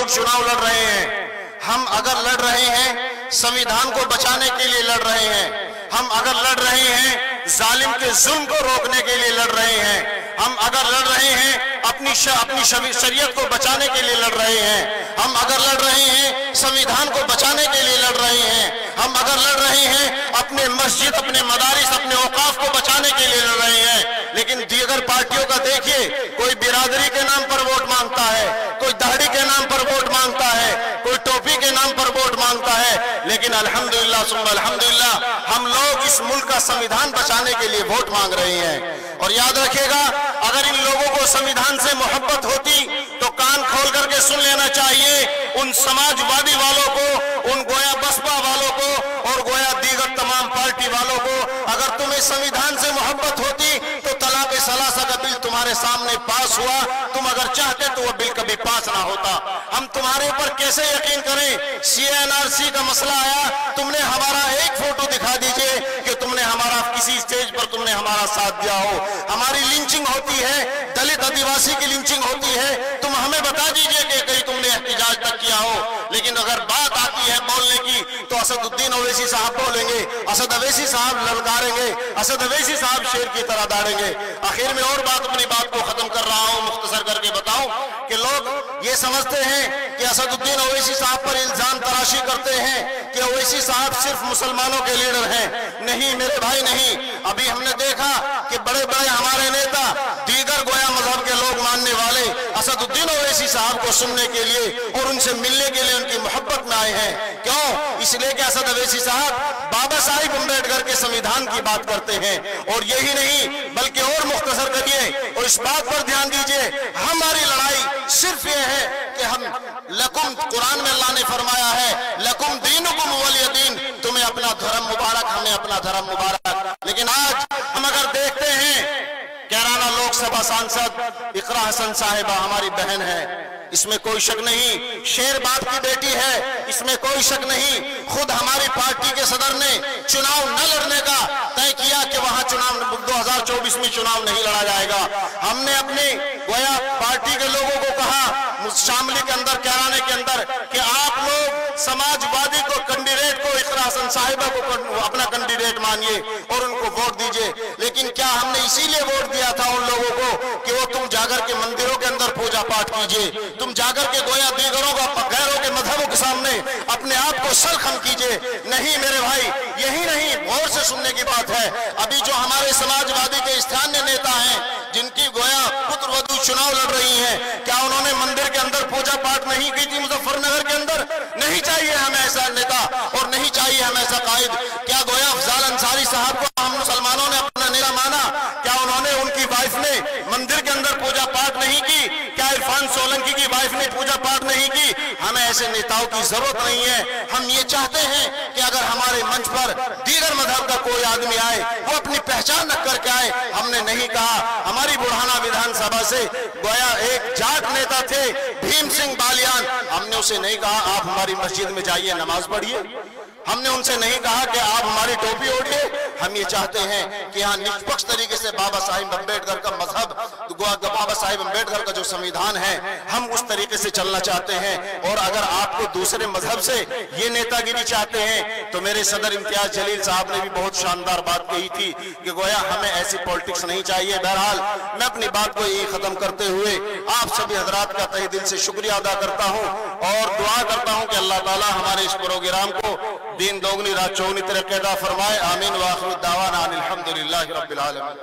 लोग चुनाव लड़ रहे हैं। हम अगर लड़ रहे हैं संविधान को बचाने के लिए लड़ रहे हैं, हम अगर लड़ रहे हैं जालिम के जुल्म को रोकने के लिए लड़ रहे हैं, हम अगर लड़ रहे हैं अपनी शरीयत को बचाने के लिए लड़ रहे हैं, हम अगर लड़ रहे हैं संविधान को बचाने के लिए लड़ रहे हैं, हम अगर लड़ रहे हैं अपने मस्जिद, अपने मदारिस, अपने औकाफ को बचाने के लिए लड़ रहे हैं। लेकिन दीगर पार्टियों का देखिए, कोई बिरादरी के नाम पर वोट मांगता है, कोई दाढ़ी के नाम पर वोट मांगता है, कोई टोपी के नाम पर वोट मांगता है। लेकिन अल्हम्दुलिल्लाह सुम्मा अल्हम्दुलिल्लाह हम लोग इस मुल्क का संविधान बचाने के लिए वोट मांग रहे हैं। और याद रखिएगा, अगर इन लोगों को संविधान से मोहब्बत होती तो कान खोल करके सुन लेना चाहिए उन समाजवादी वालों को, उन गोया बसपा वालों को और गोया दीगर तमाम पार्टी वालों को। अगर तुम्हें संविधान से मोहब्बत होती तो तलाक सलासा का बिल तुम्हारे सामने पास हुआ, तुम अगर चाहते तो वह बिल कभी पास ना होता। हम तुम्हारे ऊपर कैसे यकीन करें? CNRC का मसला आया, तुमने हमारा एक फोटो दिखा दीजिए कि तुमने हमारा किसी स्टेज पर तुमने हमारा साथ दिया हो। हमारी लिंचिंग होती है, दलित आदिवासी की लिंचिंग होती है, तुम हमें बता दीजिए कि कहीं तुमने एहतिजाज तक किया हो। लेकिन अगर बात आती है बोलने की तो असदुद्दीन ओवैसी साहब बोलेंगे, असद अवैसी साहब ललकारेंगे, असद अवैसी साहब शेर की तरह दाड़ेंगे। आखिर में और अपनी बात को खत्म कर रहा हूं, मुख्तसर करके बताऊं कि लोग ये समझते हैं कि असदुद्दीन ओवैसी साहब पर इल्जाम तराशी करते हैं कि ओवैसी साहब सिर्फ मुसलमानों के लीडर हैं। नहीं मेरे भाई, नहीं। अभी हमने देखा कि बड़े बड़े हमारे नेता दीगर गोया मजहब के लोग मानने वाले असदुद्दीन ओवैसी साहब को सुनने के लिए और उनसे मिलने के लिए उनकी मोहब्बत में आए हैं। क्यों? इसलिए कि असद अवैसी साहब बाबा साहिब अम्बेडकर के संविधान की बात करते हैं। और यही नहीं बल्कि और मुख्तसर करिए और इस बात पर ध्यान दीजिए, हमारी लड़ाई सिर्फ ये है कि हम लकुम, कुरान में अल्लाह ने फरमाया है लकुम दीनुकुम वलिय दीन, तुम्हें अपना धर्म मुबारक, हमें अपना धर्म मुबारक। लेकिन आज हम अगर देखते हैं, कैराना लोकसभा सांसद इकरा हसन साहिबा हमारी बहन है, इसमें कोई शक नहीं। शेर बाप की बेटी है, इसमें कोई शक नहीं। खुद हमारी पार्टी के सदर ने चुनाव न लड़ने का तय किया कि वहां चुनाव 2024 में चुनाव नहीं लड़ा जाएगा। हमने अपने गोया पार्टी के लोगों को कहा शामली के अंदर, कैराने के अंदर, कि आप लोग समाजवादी को कैंडिडेट को इकरा हसन साहिबा को अपना कैंडिडेट मानिए और उनको वोट दीजिए। लेकिन क्या हमने इसीलिए वोट दिया था उन लोगों को कि वो तुम जाकर के मंदिरों के अंदर पूजा पाठ कीजिए, तुम जाकर के गोया दीगरों का गैरों के मजहबों के सामने अपने आप को सरखम कीजिए? नहीं मेरे भाई, यही नहीं, गौर से सुनने की बात है। अभी जो हमारे समाजवादी के स्थानीय नेता हैं जिनकी गोया पुत्र वधू चुनाव लड़ रही हैं, क्या उन्होंने मंदिर के अंदर पूजा पाठ नहीं की थी मुजफ्फरनगर के अंदर? नहीं चाहिए हमें ऐसा नेता और नहीं चाहिए हमें ऐसा कायद। क्या गोया अफजाल अंसारी साहब को हम मुसलमानों ने अपना नेता माना? क्या उन्होंने, उनकी वाइफ ने मंदिर के अंदर पूजा पाठ नहीं की? क्या इरफान सोलंकी की वाइफ ने पूजा पाठ नहीं की? हमें ऐसे नेताओं की जरूरत नहीं है। हम ये चाहते हैं कि अगर हमारे मंच पर दीगर मजहब का कोई आदमी आए वो अपनी पहचान रख करके आए। हमने नहीं कहा, हमारी बुढ़ाना विधानसभा से गोया एक जाट नेता थे भीम सिंह बालियान, हमने उसे नहीं कहा आप हमारी मस्जिद में जाइए नमाज पढ़िए, हमने उनसे नहीं कहा कि आप हमारी टोपी ओढ़िए। हम ये चाहते हैं कि यहाँ निष्पक्ष तरीके से बाबा साहिब अम्बेडकर का मजहब, बाबा साहिब अम्बेडकर का जो संविधान है, हम उस तरीके से चलना चाहते हैं। और अगर आपको दूसरे मजहब से ये नेतागिरी चाहते हैं तो मेरे सदर इम्तियाज जलील साहब ने भी बहुत शानदार बात कही थी कि गोया हमें ऐसी पॉलिटिक्स नहीं चाहिए। बहरहाल मैं अपनी बात को यही खत्म करते हुए आप सभी हजरात का तहे दिल से शुक्रिया अदा करता हूँ और दुआ करता हूँ कि अल्लाह ताला हमारे इस प्रोग्राम को दिन दोगुनी रात चौगुनी तरक्की अता फरमाए। आमीन व आखिर दावाना अनिल हम्दुलिल्लाहि रब्बिल आलमीन।